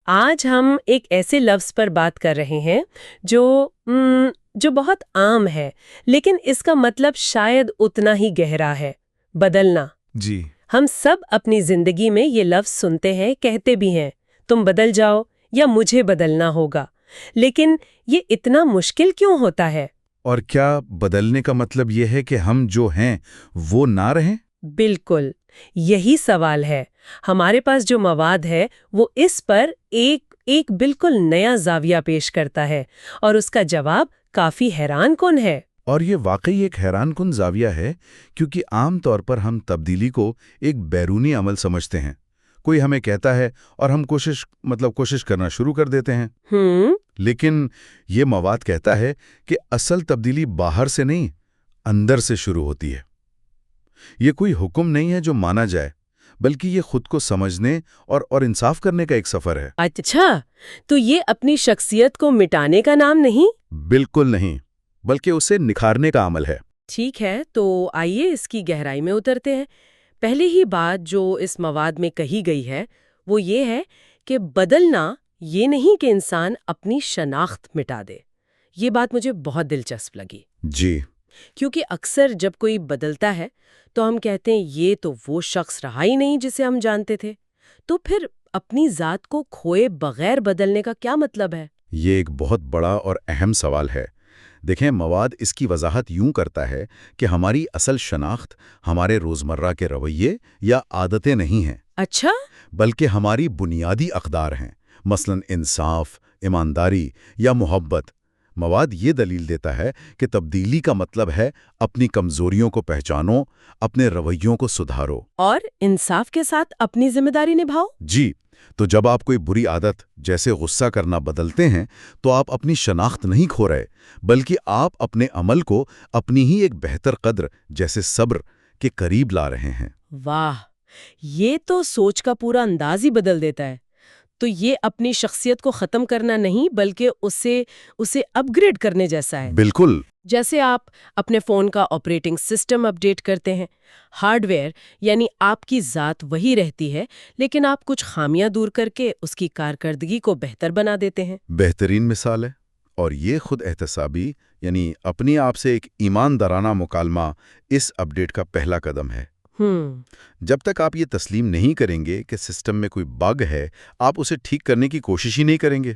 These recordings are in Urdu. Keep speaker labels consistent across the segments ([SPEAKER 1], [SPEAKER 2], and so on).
[SPEAKER 1] آج ہم ایک ایسے لفظ پر بات کر رہے ہیں جو بہت عام ہے، لیکن اس کا مطلب شاید اتنا ہی گہرا ہے: بدلنا۔
[SPEAKER 2] جی
[SPEAKER 1] ہم سب اپنی زندگی میں یہ لفظ سنتے ہیں، کہتے بھی ہیں تم بدل جاؤ یا مجھے بدلنا ہوگا، لیکن یہ اتنا مشکل کیوں ہوتا ہے؟
[SPEAKER 2] اور کیا بدلنے کا مطلب یہ ہے کہ ہم جو ہیں وہ نہ رہیں؟
[SPEAKER 1] بالکل، یہی سوال ہے۔ ہمارے پاس جو مواد ہے وہ اس پر ایک بالکل نیا زاویہ پیش کرتا ہے، اور اس کا جواب کافی حیران کن ہے۔
[SPEAKER 2] اور یہ واقعی ایک حیران کن زاویہ ہے، کیونکہ عام طور پر ہم تبدیلی کو ایک بیرونی عمل سمجھتے ہیں۔ کوئی ہمیں کہتا ہے اور ہم کوشش کرنا شروع کر دیتے ہیں۔ لیکن یہ مواد کہتا ہے کہ اصل تبدیلی باہر سے نہیں، اندر سے شروع ہوتی ہے۔ یہ کوئی حکم نہیں ہے جو مانا جائے، بلکہ یہ خود کو سمجھنے اور انصاف کرنے کا ایک سفر ہے۔
[SPEAKER 1] اچھا، تو یہ اپنی شخصیت کو مٹانے کا نام نہیں؟
[SPEAKER 2] بالکل نہیں، بلکہ اسے نکھارنے کا عمل ہے۔
[SPEAKER 1] ٹھیک ہے، تو آئیے اس کی گہرائی میں اترتے ہیں۔ پہلی ہی بات جو اس مواد میں کہی گئی ہے وہ یہ ہے کہ بدلنا یہ نہیں کہ انسان اپنی شناخت مٹا دے۔ یہ بات مجھے بہت دلچسپ لگی۔
[SPEAKER 2] جی
[SPEAKER 1] کیونکہ اکثر جب کوئی بدلتا ہے تو ہم کہتے ہیں یہ تو وہ شخص رہا ہی نہیں جسے ہم جانتے تھے۔ تو پھر اپنی ذات کو کھوئے بغیر بدلنے کا کیا مطلب ہے؟
[SPEAKER 2] یہ ایک بہت بڑا اور اہم سوال ہے۔ دیکھیں، مواد اس کی وضاحت یوں کرتا ہے کہ ہماری اصل شناخت ہمارے روزمرہ کے رویے یا عادتیں نہیں ہیں۔
[SPEAKER 1] اچھا؟
[SPEAKER 2] بلکہ ہماری بنیادی اقدار ہیں، مثلا انصاف، ایمانداری یا محبت۔ مواد یہ دلیل دیتا ہے کہ تبدیلی کا مطلب ہے اپنی کمزوریوں کو پہچانو، اپنے رویوں کو سدھارو،
[SPEAKER 1] اور انصاف کے ساتھ اپنی ذمہ داری نبھاؤ۔
[SPEAKER 2] جی تو جب آپ کوئی بری عادت جیسے غصہ کرنا بدلتے ہیں تو آپ اپنی شناخت نہیں کھو رہے، بلکہ آپ اپنے عمل کو اپنی ہی ایک بہتر قدر جیسے صبر کے قریب لا رہے ہیں۔
[SPEAKER 1] واہ، یہ تو سوچ کا پورا انداز ہی بدل دیتا ہے۔ تو یہ اپنی شخصیت کو ختم کرنا نہیں بلکہ اسے اپ گریڈ کرنے جیسا ہے۔
[SPEAKER 2] بالکل۔
[SPEAKER 1] جیسے آپ اپنے فون کا آپریٹنگ سسٹم اپ ڈیٹ کرتے ہیں، ہارڈ ویئر یعنی آپ کی ذات وہی رہتی ہے، لیکن آپ کچھ خامیاں دور کر کے اس کی کارکردگی کو بہتر بنا دیتے ہیں۔
[SPEAKER 2] بہترین مثال ہے۔ اور یہ خود احتسابی یعنی اپنی آپ سے ایک ایماندارانہ مکالمہ اس اپ ڈیٹ کا پہلا قدم ہے۔ جب تک آپ یہ تسلیم نہیں کریں گے کہ سسٹم میں کوئی بگ ہے، آپ اسے ٹھیک کرنے کی کوشش ہی نہیں کریں گے،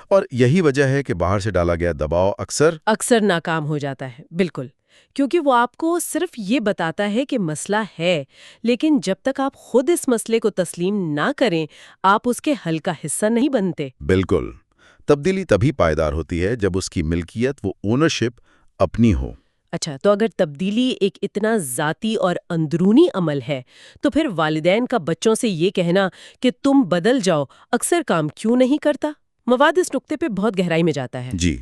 [SPEAKER 2] اور یہی وجہ ہے کہ باہر سے ڈالا گیا دباؤ اکثر
[SPEAKER 1] ناکام ہو جاتا ہے۔ بالکل، کیونکہ وہ آپ کو صرف یہ بتاتا ہے کہ مسئلہ ہے، لیکن جب تک آپ خود اس مسئلے کو تسلیم نہ کریں، آپ اس کے حل کا حصہ نہیں بنتے۔
[SPEAKER 2] بالکل۔ تبدیلی تبھی پائیدار ہوتی ہے جب اس کی ملکیت، وہ اونرشپ اپنی ہو۔
[SPEAKER 1] اچھا، تو اگر تبدیلی ایک اتنا ذاتی اور اندرونی عمل ہے تو پھر والدین کا بچوں سے یہ کہنا کہ تم بدل جاؤ اکثر کام کیوں نہیں کرتا؟ مواد اس نقطے پہ بہت گہرائی میں جاتا ہے۔
[SPEAKER 2] جی،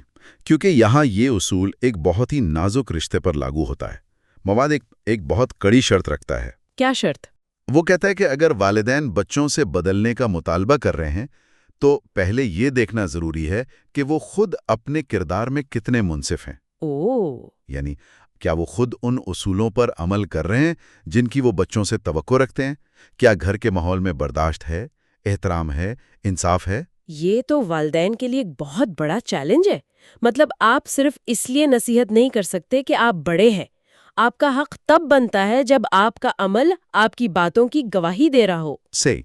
[SPEAKER 2] کیونکہ یہاں یہ اصول ایک بہت ہی نازک رشتے پر لاگو ہوتا ہے۔ مواد ایک بہت کڑی شرط رکھتا ہے۔
[SPEAKER 1] کیا شرط؟
[SPEAKER 2] وہ کہتا ہے کہ اگر والدین بچوں سے بدلنے کا مطالبہ کر رہے ہیں تو پہلے یہ دیکھنا ضروری ہے کہ وہ خود اپنے کردار میں کتنے منصف ہیں۔ یعنی کیا وہ خود ان اصولوں پر عمل کر رہے ہیں جن کی وہ بچوں سے توقع رکھتے ہیں؟ کیا گھر کے ماحول میں برداشت ہے، احترام ہے، انصاف ہے؟
[SPEAKER 1] یہ تو والدین کے لیے ایک بہت بڑا چیلنج ہے۔ مطلب آپ صرف اس لیے نصیحت نہیں کر سکتے کہ آپ بڑے ہیں۔ آپ کا حق تب بنتا ہے جب آپ کا عمل آپ کی باتوں کی گواہی دے رہا ہو۔
[SPEAKER 2] صحیح۔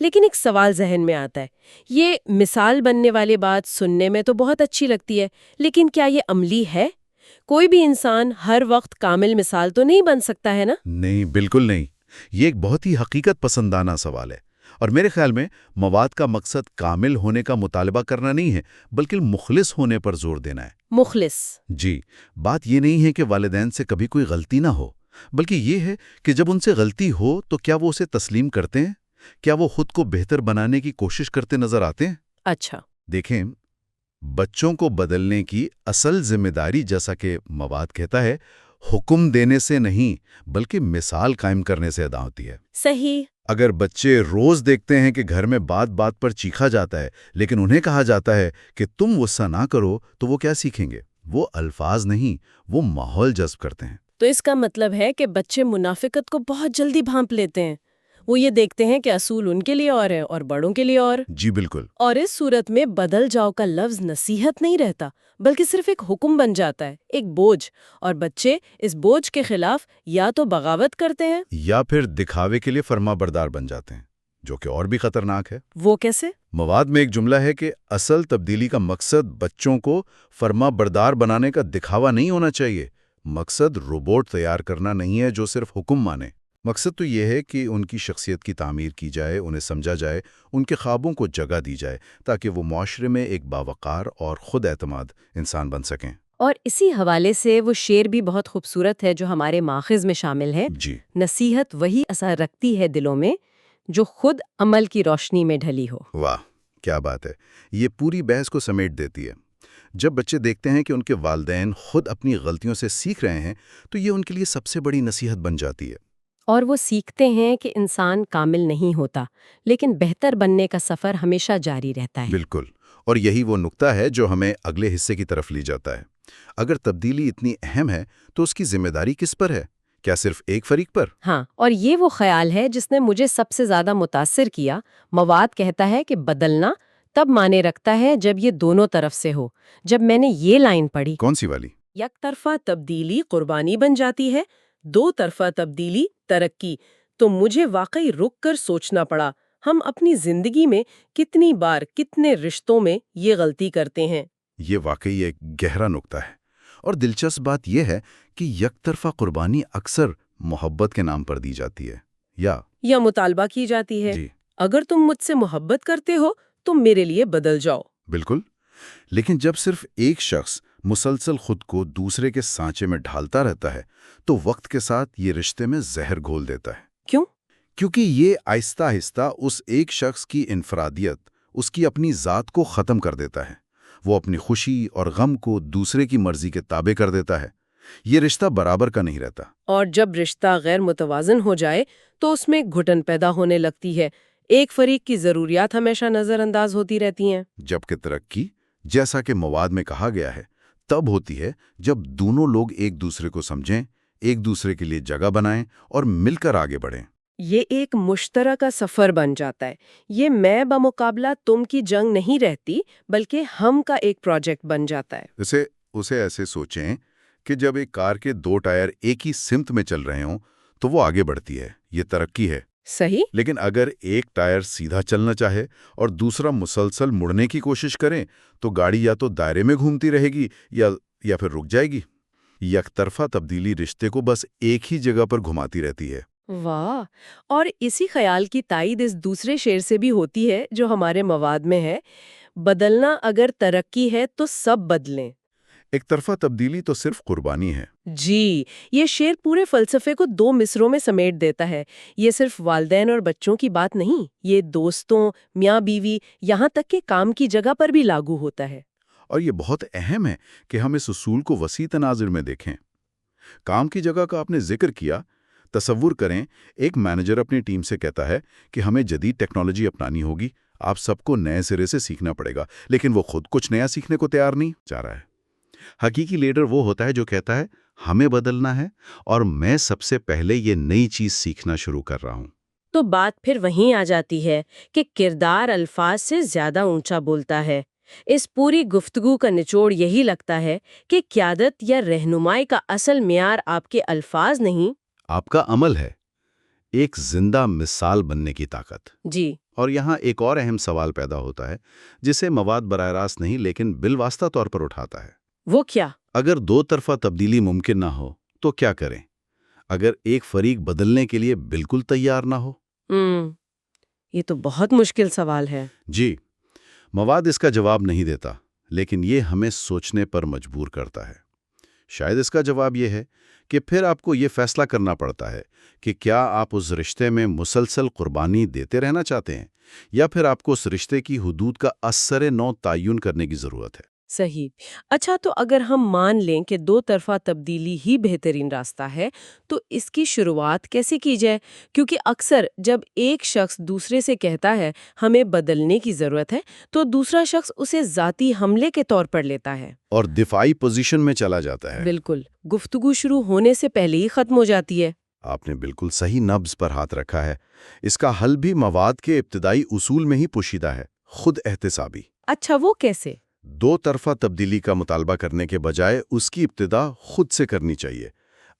[SPEAKER 1] لیکن ایک سوال ذہن میں آتا ہے، یہ مثال بننے والی بات سننے میں تو بہت اچھی لگتی ہے، لیکن کیا یہ عملی ہے؟ کوئی بھی انسان ہر وقت کامل مثال تو نہیں بن سکتا ہے نا؟
[SPEAKER 2] نہیں، بالکل نہیں۔ یہ ایک بہت ہی حقیقت پسندانہ سوال ہے، اور میرے خیال میں مواد کا مقصد کامل ہونے کا مطالبہ کرنا نہیں ہے، بلکہ مخلص ہونے پر زور دینا ہے۔
[SPEAKER 1] مخلص؟
[SPEAKER 2] جی، بات یہ نہیں ہے کہ والدین سے کبھی کوئی غلطی نہ ہو، بلکہ یہ ہے کہ جب ان سے غلطی ہو تو کیا وہ اسے تسلیم کرتے ہیں؟ کیا وہ خود کو بہتر بنانے کی کوشش کرتے نظر آتے ہیں؟
[SPEAKER 1] اچھا۔
[SPEAKER 2] دیکھیں، بچوں کو بدلنے کی اصل ذمہ داری، جیسا کہ مواد کہتا ہے، حکم دینے سے نہیں بلکہ مثال قائم کرنے سے ادا ہوتی ہے۔
[SPEAKER 1] صحیح۔
[SPEAKER 2] اگر بچے روز دیکھتے ہیں کہ گھر میں بات بات پر چیخا جاتا ہے لیکن انہیں کہا جاتا ہے کہ تم غصہ نہ کرو، تو وہ کیا سیکھیں گے؟ وہ الفاظ نہیں، وہ ماحول جذب کرتے ہیں۔
[SPEAKER 1] تو اس کا مطلب ہے کہ بچے منافقت کو بہت جلدی بھانپ لیتے ہیں۔ وہ یہ دیکھتے ہیں کہ اصول ان کے لیے اور ہے اور بڑوں کے لیے اور.
[SPEAKER 2] جی بالکل.
[SPEAKER 1] اور اس صورت میں بدل جاؤ کا لفظ نصیحت نہیں رہتا بلکہ صرف ایک حکم بن جاتا ہے، ایک بوجھ، اور بچے اس بوجھ کے خلاف یا تو بغاوت کرتے ہیں
[SPEAKER 2] یا پھر دکھاوے کے لیے فرما بردار بن جاتے ہیں، جو کہ اور بھی خطرناک ہے.
[SPEAKER 1] وہ کیسے؟
[SPEAKER 2] مواد میں ایک جملہ ہے کہ اصل تبدیلی کا مقصد بچوں کو فرما بردار بنانے کا دکھاوا نہیں ہونا چاہیے. مقصد روبوٹ تیار کرنا نہیں ہے جو صرف حکم مانے. مقصد تو یہ ہے کہ ان کی شخصیت کی تعمیر کی جائے، انہیں سمجھا جائے، ان کے خوابوں کو جگہ دی جائے تاکہ وہ معاشرے میں ایک باوقار اور خود اعتماد انسان بن سکیں.
[SPEAKER 1] اور اسی حوالے سے وہ شعر بھی بہت خوبصورت ہے جو ہمارے ماخذ میں شامل ہے.
[SPEAKER 2] جی.
[SPEAKER 1] نصیحت وہی اثر رکھتی ہے دلوں میں جو خود عمل کی روشنی میں ڈھلی ہو.
[SPEAKER 2] واہ کیا بات ہے. یہ پوری بحث کو سمیٹ دیتی ہے. جب بچے دیکھتے ہیں کہ ان کے والدین خود اپنی غلطیوں سے سیکھ رہے ہیں تو یہ ان کے لیے سب سے بڑی نصیحت بن جاتی ہے.
[SPEAKER 1] اور وہ سیکھتے ہیں کہ انسان کامل نہیں ہوتا لیکن بہتر بننے کا سفر ہمیشہ جاری رہتا ہے.
[SPEAKER 2] بالکل. اور یہی وہ نقطہ ہے جو ہمیں اگلے حصے کی طرف لے جاتا ہے. اگر تبدیلی اتنی اہم ہے تو اس کی ذمہ داری کس پر ہے؟ کیا صرف ایک فریق پر؟
[SPEAKER 1] ہاں، اور یہ وہ خیال ہے جس نے مجھے سب سے زیادہ متاثر کیا. مواد کہتا ہے کہ بدلنا تب معنی رکھتا ہے جب یہ دونوں طرف سے ہو. جب میں نے یہ لائن پڑھی،
[SPEAKER 2] کون سی والی؟
[SPEAKER 1] یک طرفہ تبدیلی قربانی بن جاتی ہے، دو طرفہ تبدیلی ترقی، تو مجھے واقعی رک کر سوچنا پڑا ہم اپنی زندگی میں کتنی بار کتنے رشتوں میں یہ غلطی کرتے ہیں.
[SPEAKER 2] یہ واقعی ایک گہرا نقطہ ہے. اور دلچسپ بات یہ ہے کہ یک طرفہ قربانی اکثر محبت کے نام پر دی جاتی ہے یا
[SPEAKER 1] مطالبہ کی جاتی ہے.
[SPEAKER 2] جی
[SPEAKER 1] اگر تم مجھ سے محبت کرتے ہو تو میرے لیے بدل جاؤ.
[SPEAKER 2] بالکل. لیکن جب صرف ایک شخص مسلسل خود کو دوسرے کے سانچے میں ڈھالتا رہتا ہے تو وقت کے ساتھ یہ رشتے میں زہر گھول دیتا ہے.
[SPEAKER 1] کیوں؟
[SPEAKER 2] کیونکہ یہ آہستہ آہستہ اس ایک شخص کی انفرادیت، اس کی اپنی ذات کو ختم کر دیتا ہے. وہ اپنی خوشی اور غم کو دوسرے کی مرضی کے تابع کر دیتا ہے. یہ رشتہ برابر کا نہیں رہتا. اور
[SPEAKER 1] جب رشتہ غیر متوازن ہو جائے تو اس میں گھٹن پیدا ہونے لگتی ہے. ایک فریق کی ضروریات ہمیشہ نظر انداز ہوتی رہتی ہیں.
[SPEAKER 2] جبکہ ترقی، جیسا کہ مواد میں کہا گیا ہے، تب ہوتی ہے جب دونوں لوگ ایک دوسرے کو سمجھیں، ایک دوسرے کے لیے جگہ بنائیں اور مل کر آگے بڑھیں.
[SPEAKER 1] یہ ایک مشترکہ سفر بن جاتا ہے. یہ میں بمقابلہ تم کی جنگ نہیں رہتی بلکہ ہم کا ایک پروجیکٹ بن جاتا ہے.
[SPEAKER 2] اسے ایسے سوچیں کہ جب ایک کار کے دو ٹائر ایک ہی سمت میں چل رہے ہوں تو وہ آگے بڑھتی ہے. یہ ترقی ہے.
[SPEAKER 1] صحیح.
[SPEAKER 2] لیکن اگر ایک ٹائر سیدھا چلنا چاہے اور دوسرا مسلسل مڑنے کی کوشش کریں تو گاڑی یا تو دائرے میں گھومتی رہے گی یا پھر رک جائے گی. یک طرفہ تبدیلی رشتے کو بس ایک ہی جگہ پر گھماتی رہتی ہے.
[SPEAKER 1] واہ. اور اسی خیال کی تائید اس دوسرے شعر سے بھی ہوتی ہے جو ہمارے مواد میں ہے. بدلنا اگر ترقی ہے تو سب بدلیں.
[SPEAKER 2] ایک طرفہ تبدیلی تو صرف قربانی ہے.
[SPEAKER 1] جی، یہ شعر پورے فلسفے کو دو مصروں میں سمیٹ دیتا ہے. یہ صرف والدین اور بچوں کی بات نہیں، یہ دوستوں، میاں بیوی، یہاں تک کہ کام کی جگہ پر بھی لاگو ہوتا ہے.
[SPEAKER 2] اور یہ بہت اہم ہے کہ ہم اس اصول کو وسیع تناظر میں دیکھیں. کام کی جگہ کا آپ نے ذکر کیا. تصور کریں ایک مینیجر اپنی ٹیم سے کہتا ہے کہ ہمیں جدید ٹیکنالوجی اپنانی ہوگی، آپ سب کو نئے سرے سے سیکھنا پڑے گا، لیکن وہ خود کچھ نیا سیکھنے کو تیار نہیں چاہ رہا ہے. حقیقی لیڈر وہ ہوتا ہے جو کہتا ہے ہمیں بدلنا ہے اور میں سب سے پہلے یہ نئی چیز سیکھنا شروع کر رہا ہوں.
[SPEAKER 1] تو بات پھر وہیں آ جاتی ہے کہ کردار الفاظ سے زیادہ اونچا بولتا ہے. اس پوری گفتگو کا نچوڑ یہی لگتا ہے کہ قیادت یا رہنمائی کا اصل معیار آپ کے الفاظ نہیں،
[SPEAKER 2] آپ کا عمل ہے. ایک زندہ مثال بننے کی طاقت.
[SPEAKER 1] جی.
[SPEAKER 2] اور یہاں ایک اور اہم سوال پیدا ہوتا ہے جسے مواد براہ راست نہیں لیکن بالواسطہ طور پر اٹھاتا ہے.
[SPEAKER 1] وہ کیا؟
[SPEAKER 2] اگر دو طرفہ تبدیلی ممکن نہ ہو تو کیا کریں؟ اگر ایک فریق بدلنے کے لیے بالکل تیار نہ ہو؟
[SPEAKER 1] یہ تو بہت مشکل سوال ہے.
[SPEAKER 2] جی، مواد اس کا جواب نہیں دیتا لیکن یہ ہمیں سوچنے پر مجبور کرتا ہے. شاید اس کا جواب یہ ہے کہ پھر آپ کو یہ فیصلہ کرنا پڑتا ہے کہ کیا آپ اس رشتے میں مسلسل قربانی دیتے رہنا چاہتے ہیں یا پھر آپ کو اس رشتے کی حدود کا اثر نو تعین کرنے کی ضرورت ہے.
[SPEAKER 1] صحیح. اچھا، تو اگر ہم مان لیں کہ دو طرفہ تبدیلی ہی بہترین راستہ ہے تو اس کی شروعات کیسے کی جائے؟ کیونکہ اکثر جب ایک شخص دوسرے سے کہتا ہے ہمیں بدلنے کی ضرورت ہے تو دوسرا شخص اسے ذاتی حملے کے طور پر لیتا ہے
[SPEAKER 2] اور دفاعی پوزیشن میں چلا جاتا ہے.
[SPEAKER 1] بالکل. گفتگو شروع ہونے سے پہلے ہی ختم ہو جاتی ہے.
[SPEAKER 2] آپ نے بالکل صحیح نبض پر ہاتھ رکھا ہے۔ اس کا حل بھی مواد کے ابتدائی اصول میں ہی پوشیدہ ہے، خود احتسابی۔
[SPEAKER 1] اچھا، وہ کیسے؟
[SPEAKER 2] دو طرفہ تبدیلی کا مطالبہ کرنے کے بجائے اس کی ابتدا خود سے کرنی چاہیے۔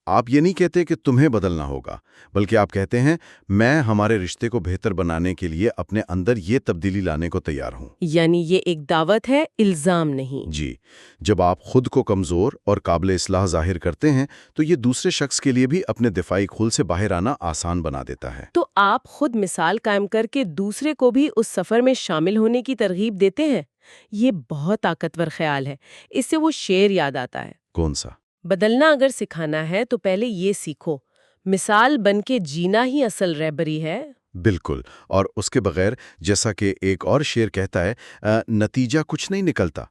[SPEAKER 2] آپ یہ نہیں کہتے کہ تمہیں بدلنا ہوگا، بلکہ آپ کہتے ہیں میں ہمارے رشتے کو بہتر بنانے کے لیے اپنے اندر یہ تبدیلی لانے کو تیار ہوں۔
[SPEAKER 1] یعنی یہ ایک دعوت ہے، الزام نہیں۔
[SPEAKER 2] جی، جب آپ خود کو کمزور اور قابل اصلاح ظاہر کرتے ہیں تو یہ دوسرے شخص کے لیے بھی اپنے دفاعی خول سے باہر آنا آسان بنا دیتا ہے۔
[SPEAKER 1] تو آپ خود مثال قائم کر کے دوسرے کو بھی اس سفر میں شامل ہونے کی ترغیب دیتے ہیں۔ یہ بہت طاقتور خیال ہے۔ اس سے وہ شعر یاد آتا ہے،
[SPEAKER 2] کون سا؟
[SPEAKER 1] بدلنا اگر سکھانا ہے تو پہلے یہ سیکھو، مثال بن کے جینا ہی اصل رہبری ہے۔
[SPEAKER 2] بالکل، اور اس کے بغیر جیسا کہ ایک اور شعر کہتا ہے نتیجہ کچھ نہیں نکلتا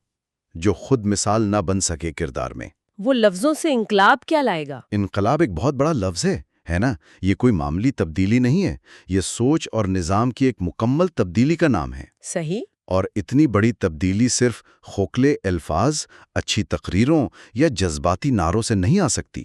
[SPEAKER 2] جو خود مثال نہ بن سکے کردار میں۔
[SPEAKER 1] وہ لفظوں سے انقلاب کیا لائے گا؟
[SPEAKER 2] انقلاب ایک بہت بڑا لفظ ہے نا؟ یہ کوئی معمولی تبدیلی نہیں ہے، یہ سوچ اور نظام کی ایک مکمل تبدیلی کا نام ہے۔
[SPEAKER 1] صحیح۔
[SPEAKER 2] اور اتنی بڑی تبدیلی صرف کھوکھلے الفاظ، اچھی تقریروں یا جذباتی نعروں سے نہیں آ سکتی۔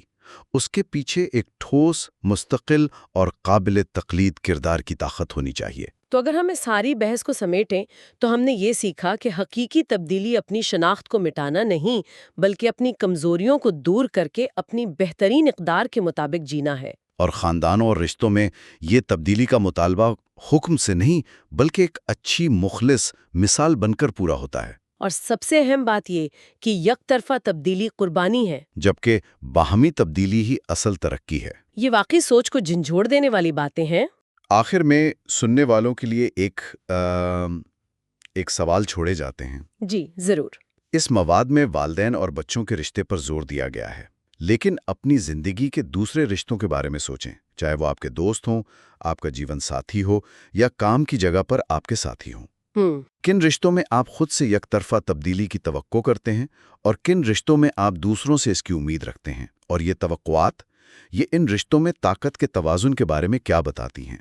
[SPEAKER 2] اس کے پیچھے ایک ٹھوس، مستقل اور قابل تقلید کردار کی طاقت ہونی چاہیے۔
[SPEAKER 1] تو اگر ہم اس ساری بحث کو سمیٹیں تو ہم نے یہ سیکھا کہ حقیقی تبدیلی اپنی شناخت کو مٹانا نہیں، بلکہ اپنی کمزوریوں کو دور کر کے اپنی بہترین اقدار کے مطابق جینا ہے۔
[SPEAKER 2] اور خاندانوں اور رشتوں میں یہ تبدیلی کا مطالبہ حکم سے نہیں بلکہ ایک اچھی مخلص مثال بن کر پورا ہوتا ہے۔
[SPEAKER 1] اور سب سے اہم بات یہ کہ یک طرفہ تبدیلی قربانی ہے،
[SPEAKER 2] جبکہ باہمی تبدیلی ہی اصل ترقی ہے۔
[SPEAKER 1] یہ واقعی سوچ کو جھنجھوڑ دینے والی باتیں ہیں۔
[SPEAKER 2] آخر میں سننے والوں کے لیے ایک سوال چھوڑے جاتے ہیں۔
[SPEAKER 1] جی ضرور۔
[SPEAKER 2] اس مواد میں والدین اور بچوں کے رشتے پر زور دیا گیا ہے، لیکن اپنی زندگی کے دوسرے رشتوں کے بارے میں سوچیں، چاہے وہ آپ کے دوست ہوں، آپ کا جیون ساتھی ہو یا کام کی جگہ پر آپ کے ساتھی ہوں۔ کن رشتوں میں آپ خود سے یک طرفہ تبدیلی کی توقع کرتے ہیں اور کن رشتوں میں آپ دوسروں سے اس کی امید رکھتے ہیں؟ اور یہ توقعات، یہ ان رشتوں میں طاقت کے توازن کے بارے میں کیا بتاتی ہیں؟